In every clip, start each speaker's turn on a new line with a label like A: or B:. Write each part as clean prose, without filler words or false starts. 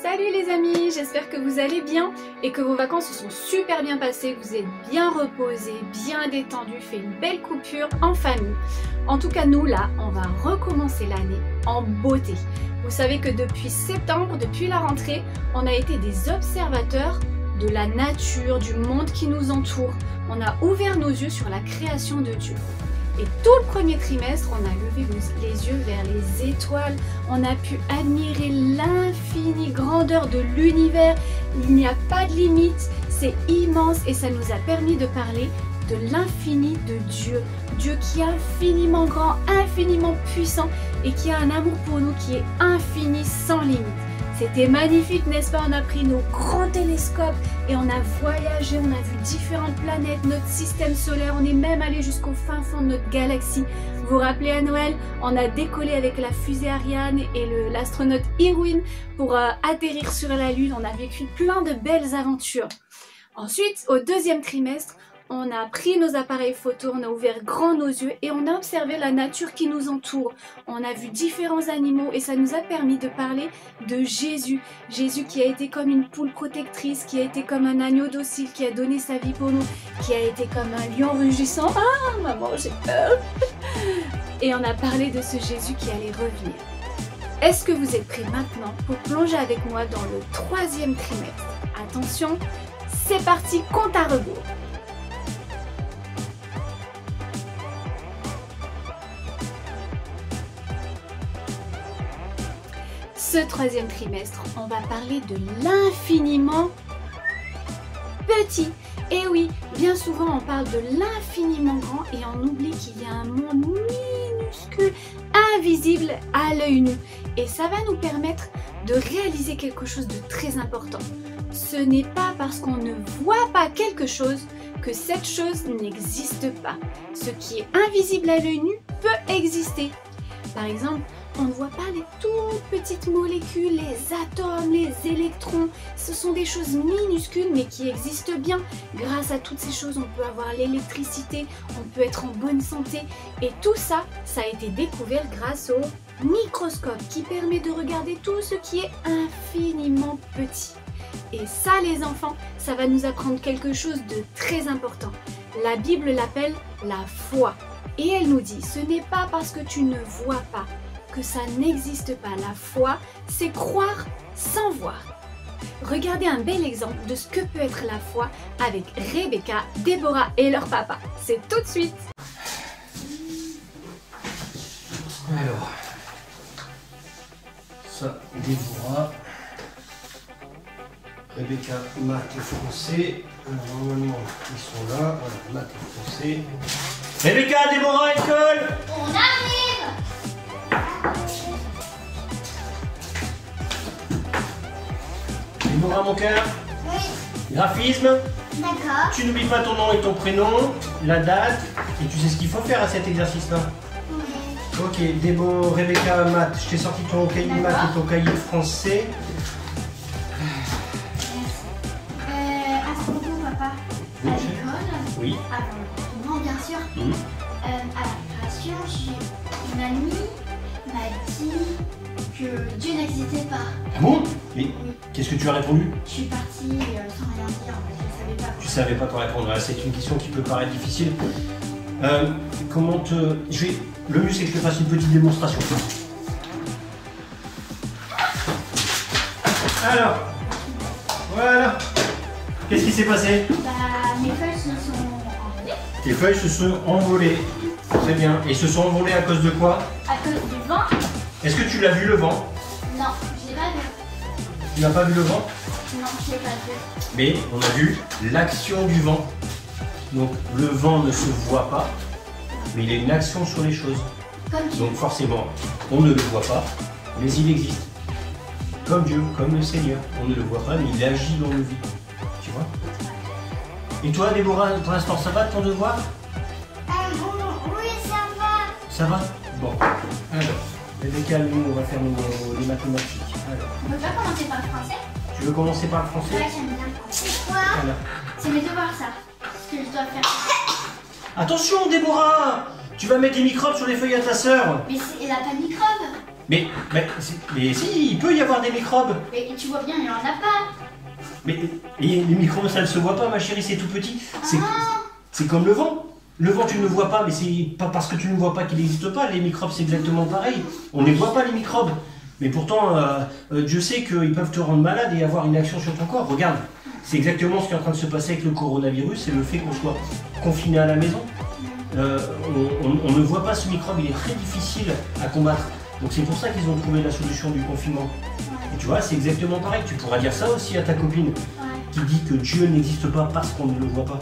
A: Salut les amis, j'espère que vous allez bien et que vos vacances se sont super bien passées, que vous êtes bien reposés, bien détendus, fait une belle coupure en famille. En tout cas nous là, on va recommencer l'année en beauté. Vous savez que depuis septembre, depuis la rentrée, on a été des observateurs de la nature, du monde qui nous entoure. On a ouvert nos yeux sur la création de Dieu. Et tout le premier trimestre, on a levé les yeux vers les étoiles, on a pu admirer l'infinie grandeur de l'univers, il n'y a pas de limite, c'est immense et ça nous a permis de parler de l'infini de Dieu. Dieu qui est infiniment grand, infiniment puissant et qui a un amour pour nous qui est infini, sans limite. C'était magnifique, n'est-ce pas? On a pris nos grands télescopes et on a voyagé, on a vu différentes planètes, notre système solaire, on est même allé jusqu'au fin fond de notre galaxie. Vous vous rappelez à Noël, on a décollé avec la fusée Ariane et l'astronaute Irwin pour atterrir sur la Lune. On a vécu plein de belles aventures. Ensuite, au deuxième trimestre, on a pris nos appareils photo, on a ouvert grand nos yeux et on a observé la nature qui nous entoure. On a vu différents animaux et ça nous a permis de parler de Jésus. Jésus qui a été comme une poule protectrice, qui a été comme un agneau docile, qui a donné sa vie pour nous, qui a été comme un lion rugissant. Ah maman, j'ai peur. Et on a parlé de ce Jésus qui allait revenir. Est-ce que vous êtes prêts maintenant pour plonger avec moi dans le troisième trimestre? Attention, c'est parti, compte à rebours. Ce troisième trimestre, on va parler de l'infiniment petit. Et oui, bien souvent on parle de l'infiniment grand et on oublie qu'il y a un monde minuscule, invisible à l'œil nu. Et ça va nous permettre de réaliser quelque chose de très important. Ce n'est pas parce qu'on ne voit pas quelque chose que cette chose n'existe pas. Ce qui est invisible à l'œil nu peut exister. Par exemple, on ne voit pas les toutes petites molécules, les atomes, les électrons. Ce sont des choses minuscules mais qui existent bien. Grâce à toutes ces choses, on peut avoir l'électricité, on peut être en bonne santé. Et tout ça, ça a été découvert grâce au microscope qui permet de regarder tout ce qui est infiniment petit. Et ça, les enfants, ça va nous apprendre quelque chose de très important. La Bible l'appelle la foi. Et elle nous dit, ce n'est pas parce que tu ne vois pas que ça n'existe pas. La foi, c'est croire sans voir. Regardez un bel exemple de ce que peut être la foi avec Rebecca, Déborah et leur papa. C'est tout de suite.
B: Alors, ça, Déborah, Rebecca, maths et français. Alors, normalement, ils sont là. Voilà, maths et français. Rebecca, Déborah, école!
C: On arrive!
B: Déborah, mon cœur.
C: Oui.
B: Graphisme.
C: D'accord.
B: Tu n'oublies pas ton nom et ton prénom, la date, et tu sais ce qu'il faut faire à cet exercice-là.
C: Oui.
B: Ok, Déborah, Rebecca, maths. Je t'ai sorti ton cahier de maths et ton cahier de français.
C: À ce propos, papa,
B: Oui,
C: à
B: chérie.
C: l'école,
B: Oui.
C: avant le bien sûr,
B: Mhm.
C: à la création, une amie m'a dit que Dieu n'existait pas.
B: Ah bon? Mais
C: Oui.
B: qu'est-ce que tu as répondu?
C: Je suis partie sans rien dire, en fait, je savais pas.
B: Tu savais pas quoi répondre. C'est une question qui peut paraître difficile. Comment te... Le mieux c'est que je te fasse une petite démonstration. Alors, voilà. Qu'est-ce qui s'est passé?
C: Bah, mes feuilles se sont envolées
B: Tes feuilles se sont envolées. Très bien. Et se sont envolées à cause de quoi?
C: à cause du vent.
B: Est-ce que tu l'as vu le vent?
C: Non, je l'ai pas vu.
B: Tu n'as pas vu le vent?
C: Non, je l'ai pas vu.
B: Mais on a vu l'action du vent. Donc le vent ne se voit pas, mais il a une action sur les choses.
C: Comme Dieu.
B: Donc forcément, on ne le voit pas, mais il existe. Comme Dieu, comme le Seigneur. On ne le voit pas, mais il agit dans nos vies. Tu vois? Et toi, Déborah, pour l'instant, ça va ton devoir?
C: Oui, ça va.
B: Ça va? Bon. Alors, Rebecca, nous, on va faire les mathématiques. Alors,
C: On peut pas commencer par le français?
B: tu veux commencer par le français?
C: Ouais, j'aime bien le français. Quoi?
B: Voilà.
C: C'est mes devoirs, ça. Ce que je dois faire.
B: Attention, Déborah! Tu vas mettre des microbes sur les feuilles à ta sœur.
C: Mais elle a pas de microbes.
B: Mais si, il peut y avoir des microbes.
C: Mais tu vois bien, il n'y en a pas.
B: Mais les microbes, ça ne se voit pas, ma chérie, c'est tout petit. C'est comme le vent. Le vent, tu ne le vois pas, mais c'est pas parce que tu ne le vois pas qu'il n'existe pas. Les microbes, c'est exactement pareil. On ne les voit pas, les microbes. Mais pourtant, Dieu sait qu'ils peuvent te rendre malade et avoir une action sur ton corps. Regarde, c'est exactement ce qui est en train de se passer avec le coronavirus, c'est le fait qu'on soit confiné à la maison. On ne voit pas ce microbe, il est très difficile à combattre. Donc c'est pour ça qu'ils ont trouvé la solution du confinement. Et tu vois, c'est exactement pareil. Tu pourras dire ça aussi à ta copine qui dit que Dieu n'existe pas parce qu'on ne le voit pas.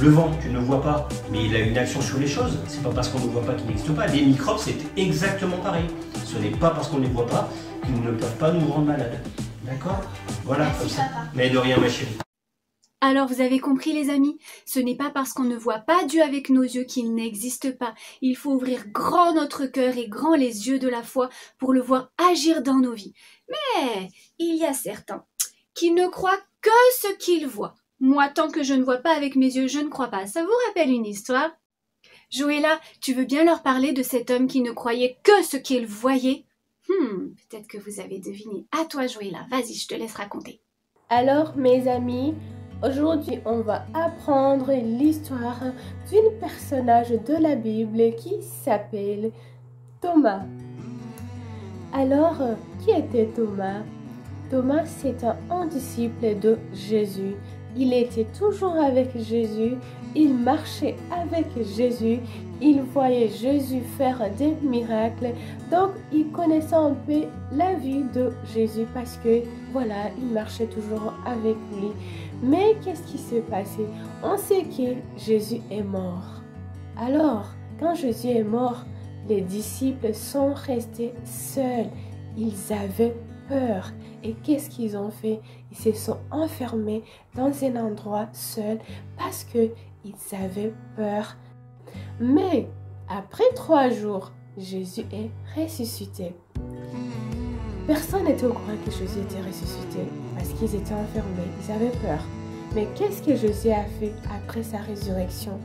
B: Le vent, tu ne le vois pas, mais il a une action sur les choses. C'est pas parce qu'on ne voit pas qu'il n'existe pas. Les microbes, c'est exactement pareil. Ce n'est pas parce qu'on ne les voit pas qu'ils ne peuvent pas nous rendre malades. D'accord? Voilà,
C: Merci,
B: comme ça.
C: papa.
B: Mais de rien, ma chérie.
A: Alors vous avez compris les amis, ce n'est pas parce qu'on ne voit pas Dieu avec nos yeux qu'il n'existe pas. Il faut ouvrir grand notre cœur et grand les yeux de la foi pour le voir agir dans nos vies. Mais il y a certains qui ne croient que ce qu'ils voient. Moi, tant que je ne vois pas avec mes yeux, je ne crois pas. Ça vous rappelle une histoire? Joëlla, tu veux bien leur parler de cet homme qui ne croyait que ce qu'il voyait? Peut-être que vous avez deviné. À toi Joëlla, vas-y, je te laisse raconter.
D: Alors mes amis, aujourd'hui on va apprendre l'histoire d'un personnage de la Bible qui s'appelle Thomas. Alors, qui était Thomas? Thomas, c'est un disciple de Jésus. Il était toujours avec Jésus, il marchait avec Jésus, il voyait Jésus faire des miracles. Donc, il connaissait un peu la vie de Jésus parce que, voilà, il marchait toujours avec lui. Mais qu'est-ce qui s'est passé? On sait que Jésus est mort. Alors, quand Jésus est mort, les disciples sont restés seuls. Ils avaient peur. Et qu'est-ce qu'ils ont fait? Ils se sont enfermés dans un endroit seul parce qu'ils avaient peur. Mais après 3 jours, Jésus est ressuscité. Personne n'était au courant que Jésus était ressuscité parce qu'ils étaient enfermés, ils avaient peur. Mais qu'est-ce que Jésus a fait après sa résurrection?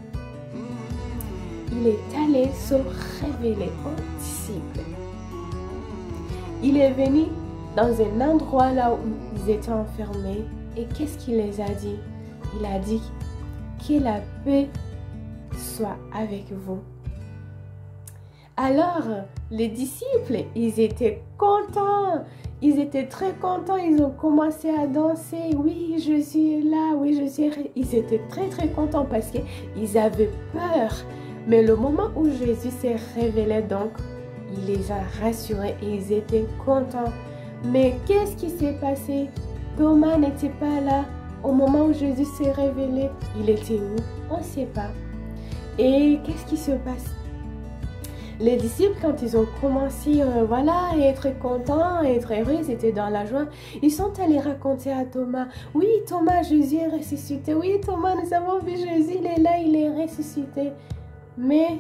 D: Il est allé se révéler aux disciples. Il est venu dans un endroit là où ils étaient enfermés. Et qu'est-ce qu'il les a dit? Il a dit que la paix soit avec vous. Alors, les disciples, ils étaient contents. Ils étaient très contents. Ils ont commencé à danser. Oui, Jésus est là. Oui, Jésus est là. Ils étaient très, très contents parce qu'ils avaient peur. Mais le moment où Jésus s'est révélé, donc, il les a rassurés et ils étaient contents. Mais qu'est-ce qui s'est passé? Thomas n'était pas là au moment où Jésus s'est révélé. Il était où? On ne sait pas. Et qu'est-ce qui se passe? Les disciples, quand ils ont commencé à être contents, à être heureux, ils étaient dans la joie. Ils sont allés raconter à Thomas, oui Thomas, Jésus est ressuscité. Oui Thomas, nous avons vu Jésus, il est là, il est ressuscité. Mais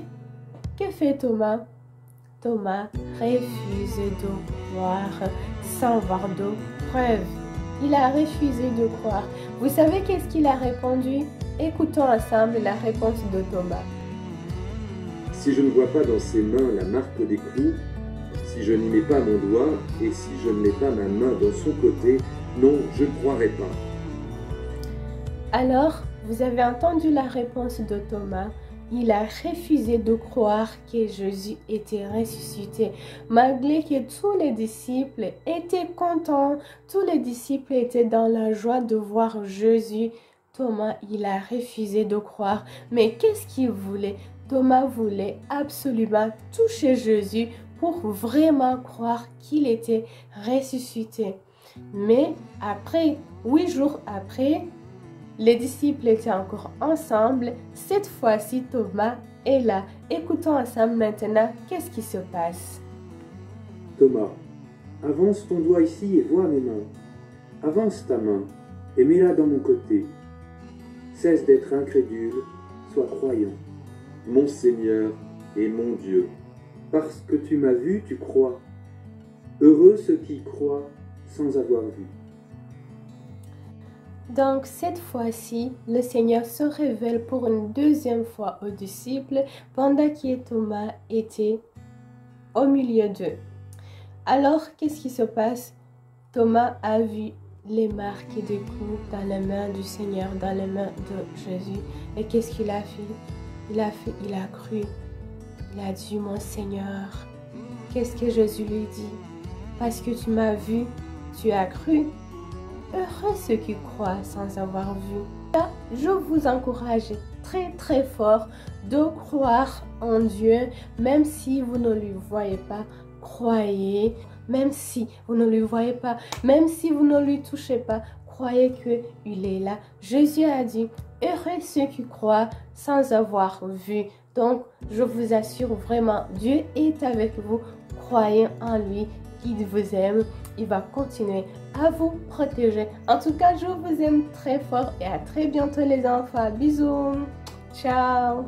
D: que fait Thomas? Thomas refuse de croire sans voir de preuves. Il a refusé de croire. Vous savez qu'est-ce qu'il a répondu? Écoutons ensemble la réponse de Thomas.
E: Si je ne vois pas dans ses mains la marque des clous, si je n'y mets pas mon doigt, et si je ne mets pas ma main dans son côté, non, je ne croirai pas.
D: Alors, vous avez entendu la réponse de Thomas. Il a refusé de croire que Jésus était ressuscité. Malgré que tous les disciples étaient contents, tous les disciples étaient dans la joie de voir Jésus, Thomas, il a refusé de croire. Mais qu'est-ce qu'il voulait? Thomas voulait absolument toucher Jésus pour vraiment croire qu'il était ressuscité. Mais après, 8 jours après, les disciples étaient encore ensemble. Cette fois-ci, Thomas est là. Écoutons ensemble maintenant qu'est-ce qui se passe.
E: Thomas, avance ton doigt ici et vois mes mains. Avance ta main et mets-la dans mon côté. Cesse d'être incrédule, sois croyant. Mon Seigneur et mon Dieu, parce que tu m'as vu, tu crois. Heureux ceux qui croient sans avoir vu.
D: Donc cette fois-ci, le Seigneur se révèle pour une deuxième fois aux disciples pendant que Thomas était au milieu d'eux. Alors, qu'est-ce qui se passe? Thomas a vu les marques des coups dans les mains du Seigneur, dans les mains de Jésus. Et qu'est-ce qu'il a fait? Il a cru. Il a dit, mon Seigneur. Qu'est-ce que Jésus lui dit? Parce que tu m'as vu, tu as cru. Heureux ceux qui croient sans avoir vu. Là, je vous encourage très très fort de croire en Dieu, même si vous ne le voyez pas. Croyez, même si vous ne le voyez pas, même si vous ne lui touchez pas, croyez qu'il est là. Jésus a dit, heureux ceux qui croient sans avoir vu. Donc, je vous assure vraiment, Dieu est avec vous. Croyez en lui, il vous aime, il va continuer à vous protéger. En tout cas, je vous aime très fort et à très bientôt les enfants. Bisous, ciao.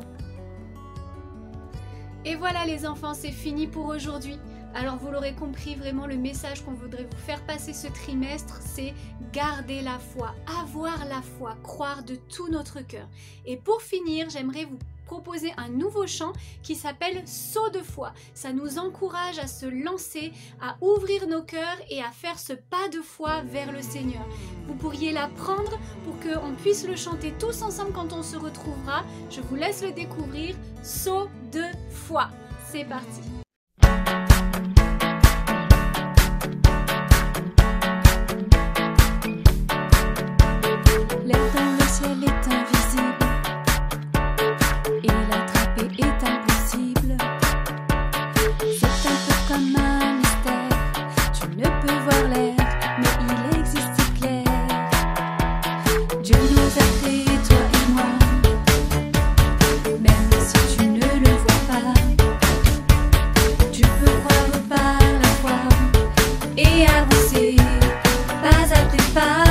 A: Et voilà les enfants, c'est fini pour aujourd'hui. Alors vous l'aurez compris, vraiment le message qu'on voudrait vous faire passer ce trimestre, c'est garder la foi, avoir la foi, croire de tout notre cœur. Et pour finir, j'aimerais vous proposer un nouveau chant qui s'appelle Saut de foi. Ça nous encourage à se lancer, à ouvrir nos cœurs et à faire ce pas de foi vers le Seigneur. Vous pourriez l'apprendre pour qu'on puisse le chanter tous ensemble quand on se retrouvera. Je vous laisse le découvrir. Saut de foi. C'est parti.
F: L'air dans le ciel est invisible et l'attraper est impossible. C'est un peu comme un mystère, tu ne peux voir l'air, mais il existe c'est clair. Dieu nous a créés, toi et moi, même si tu ne le vois pas. Tu peux croire par la foi et avancer pas après pas.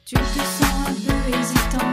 F: Tu te sens un peu hésitant,